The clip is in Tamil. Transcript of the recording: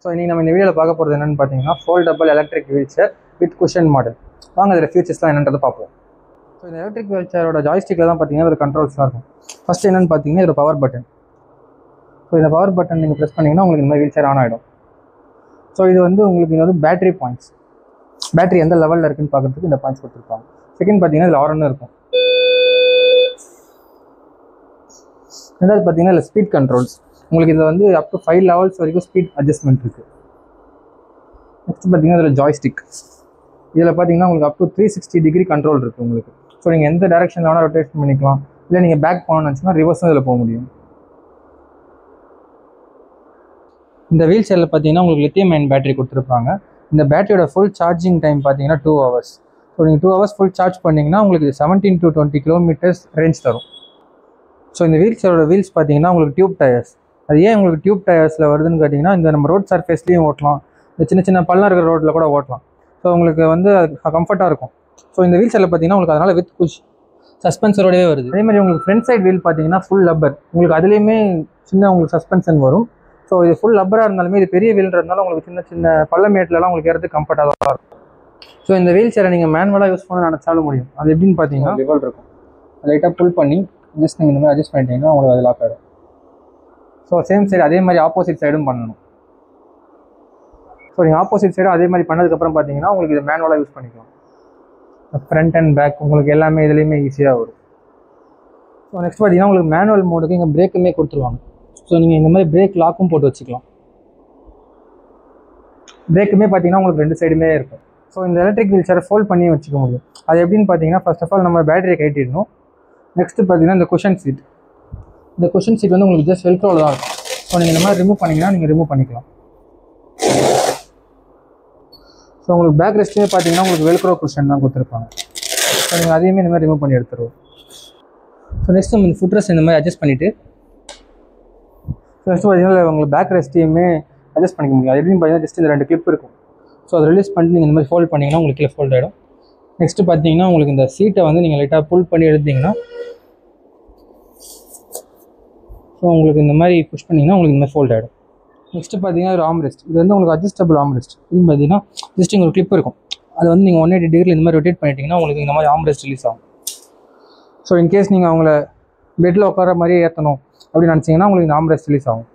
ஸோ இன்றைக்கி நம்ம இந்த வீடியோவில் பார்க்க போகிறது என்னென்னு பார்த்தீங்கன்னா foldable electric wheel chair with cushion model. வாங்க இதில் ஃபீச்சர்ஸ்லாம் என்னன்றதை பார்ப்போம். ஸோ இந்த எலக்ட்ரிக் வீல் சேரோட ஜாய்ஸ்டிக்கில் தான் பார்த்தீங்கன்னா ஒரு கண்ட்ரோல்ஸ்லாம் இருக்கும். ஃபஸ்ட் என்னென்னு பார்த்தீங்கன்னா இது பவர் பட்டன். ஸோ இந்த பவர் பட்டன் நீங்கள் ப்ரெஸ் பண்ணிங்கன்னா உங்களுக்கு இந்த மாதிரி வீல் சேர் ஆன் ஆகிடும். ஸோ இது வந்து உங்களுக்கு இது வந்து பேட்டரி பாயிண்ட்ஸ், பேட்டரி எந்த லெவலில் இருக்குன்னு பார்க்குறதுக்கு இந்த பாயிண்ட்ஸ் கொடுத்துருப்பாங்க. செகண்ட் பார்த்தீங்கன்னா இதில் ஆரன்னு இருக்கும். ரெண்டாவது பார்த்தீங்கன்னா இதில் ஸ்பீட் கண்ட்ரோல்ஸ், உங்களுக்கு இதில் வந்து அப் டு 5 levels வரைக்கும் ஸ்பீட் அட்ஜஸ்ட்மெண்ட் இருக்குது. நெக்ஸ்ட் பார்த்தீங்கன்னா இதில் ஜாய்ஸ்டிக், இதில் பார்த்தீங்கன்னா உங்களுக்கு அப் டு 360 degree கண்ட்ரோல் இருக்குது உங்களுக்கு. ஸோ நீங்கள் எந்த டேரெக்ஷனில் வேணால் ரொட்டேஷன் பண்ணிக்கலாம். இல்லை நீங்கள் பேக் போகணும்னு நினச்சிங்கன்னா ரிவர்ஸும் இதில் போக முடியும். இந்த வீல் சேரில் பார்த்தீங்கன்னா உங்களுக்கு லித்தியம் அயன் பேட்டரி கொடுத்துருப்பாங்க. இந்த பேட்டரியோட ஃபுல் சார்ஜிங் டைம் பார்த்தீங்கன்னா 2 hours. ஸோ நீங்கள் 2 hours ஃபுல் சார்ஜ் பண்ணிங்கன்னா உங்களுக்கு 17 to 20 kilometers ரேஞ்ச் தரும். ஸோ இந்த வீல் சேரோட வீல்ஸ் பார்த்தீங்கன்னா உங்களுக்கு டியூப் டயர்ஸ். அது ஏன் உங்களுக்கு டியூப் டயர்ஸில் வருதுன்னு கேட்டிங்கன்னா, இந்த நம்ம ரோட் சர்ஃபேஸ்லேயும் ஓட்டலாம், இந்த சின்ன சின்ன பள்ளம் இருக்கிற ரோட்டில் கூட ஓட்டலாம். ஸோ உங்களுக்கு வந்து அது கம்ஃபர்ட்டாக இருக்கும். ஸோ இந்த வீல் சேரில் பார்த்தீங்கன்னா உங்களுக்கு அதனால் வித் புஷ் சஸ்பென்சரோடவே வருது. அதே மாதிரி உங்களுக்கு ஃப்ரண்ட் சைட் வீல் பார்த்தீங்கன்னா ஃபுல் லப்பர், உங்களுக்கு அதுலேயுமே சின்ன உங்களுக்கு சஸ்பென்ஷன் வரும். ஸோ இது ஃபுல் லப்பராக இருந்தாலுமே இது பெரிய வீல்ன்றதுனால உங்களுக்கு சின்ன சின்ன பள்ளமேட்லலாம் உங்களுக்கு ஏறது கம்ஃபர்ட்டாக தான் இருக்கும். ஸோ இந்த வீல் சேரை நீங்கள் மேனுவலாக யூஸ் பண்ண நினச்சாலும் முடியும். அது எப்படின்னு பார்த்தீங்கன்னா லிவர் இருக்கும், லைட்டாக புல் பண்ணி ஜஸ்ட் நீங்கள் இந்த மாதிரி அட்ஜஸ்ட் பண்ணிட்டீங்கன்னா உங்களுக்கு அது லாக் ஆகிடும். ஸோ சேம் சைடு அதே மாதிரி ஆப்போசிட் சைடும் பண்ணணும். ஸோ நீங்கள் ஆப்போசிட் சைடும் அதே மாதிரி பண்ணதுக்கப்புறம் பார்த்தீங்கன்னா உங்களுக்கு இது மேனுவலாக யூஸ் பண்ணிக்கலாம். ஃப்ரண்ட் அண்ட் பேக் உங்களுக்கு எல்லாமே இதுலேயுமே ஈஸியாக வரும். ஸோ நெக்ஸ்ட் பார்த்தீங்கன்னா உங்களுக்கு மேனுவல் மோடுக்கு இங்கே பிரேக்குமே கொடுத்துருவாங்க. ஸோ நீங்கள் இந்த மாதிரி பிரேக் லாக்கும் போட்டு வச்சுக்கலாம். பிரேக்குமே பார்த்தீங்கன்னா உங்களுக்கு 2 சைடுமே இருக்கும். ஸோ இந்த எலக்ட்ரிக் வீல் சேரை ஃபோல்ட் பண்ணி வச்சுக்க முடியும். அது எப்படின்னு பார்த்தீங்கன்னா ஃபர்ஸ்ட் ஆஃப் ஆல் நம்ம பேட்டரியை கட்டிடணும். நெக்ஸ்ட்டு பார்த்தீங்கன்னா இந்த குஷன் சீட், இந்த குஷன் சீட் வந்து உங்களுக்கு ஜஸ்ட் வெல்க்ரோவில் தான் இருக்கும். ஸோ நீங்கள் இந்த மாதிரி ரிமூவ் பண்ணிங்கன்னா நீங்கள் ரிமூவ் பண்ணிக்கலாம். ஸோ உங்களுக்கு பேக் ரெஸ்ட்டுமே பார்த்தீங்கன்னா உங்களுக்கு வெல்க்ரோ குஷன் தான் கொடுத்துருப்பாங்க. ஸோ நீங்கள் அதையுமே இந்த மாதிரி ரிமூவ் பண்ணி எடுத்துருவோம். ஸோ நெக்ஸ்ட் நம்ம இந்த ஃபுட் ரெஸ்ட் இந்த மாதிரி அட்ஜஸ்ட் பண்ணிவிட்டு நெக்ஸ்ட் பார்த்தீங்கன்னா உங்களுக்கு பேக் ரெஸ்ட்டையுமே அட்ஜஸ்ட் பண்ணிக்க முடியும். அது எப்படின்னு பார்த்தீங்கன்னா ஜஸ்ட் இந்த 2 கிளிப் இருக்கும். ஸோ அதை ரிலீஸ் பண்ணிட்டு நீங்கள் இந்த மாதிரி ஃபோல்ட் பண்ணிங்கன்னா உங்களுக்கு கீழே ஃபோல்ட் ஆகிடும். நெக்ஸ்ட்டு பார்த்தீங்கன்னா உங்களுக்கு இந்த சீட்டை வந்து நீங்கள் லைட்டாக புல் பண்ணி எடுத்தீங்கன்னா, ஸோ உங்களுக்கு இந்த மாதிரி புஷ் பண்ணிங்கன்னா உங்களுக்கு இந்த மாதிரி ஃபோல்ட் ஆகிடும். நெக்ஸ்ட்டு பார்த்தீங்கன்னா ஒரு ஆர்ம் ரெஸ்ட், இது வந்து உங்களுக்கு அட்ஜஸ்டபிள் ஆர்ம் ரெஸ்ட். இதுன்னு பார்த்தீங்கன்னா ஜஸ்ட் இங்கே ஒரு கிளிப் இருக்கும், அது வந்து நீங்கள் 180 degree இந்த மாதிரி ரொட்டேட் பண்ணிட்டீங்கன்னா உங்களுக்கு இந்த மாதிரி ஆர்ம் ரெஸ்ட் ரிலீஸ் ஆகும். ஸோ இன்கேஸ் நீங்கள் அவங்கள பெட்டில் உட்கார மாதிரியே ஏற்றணும் அப்படின்னு நினச்சிங்கன்னா உங்களுக்கு இந்த ஆர்ம் ரெஸ்ட் ரிலீஸ் ஆகும்.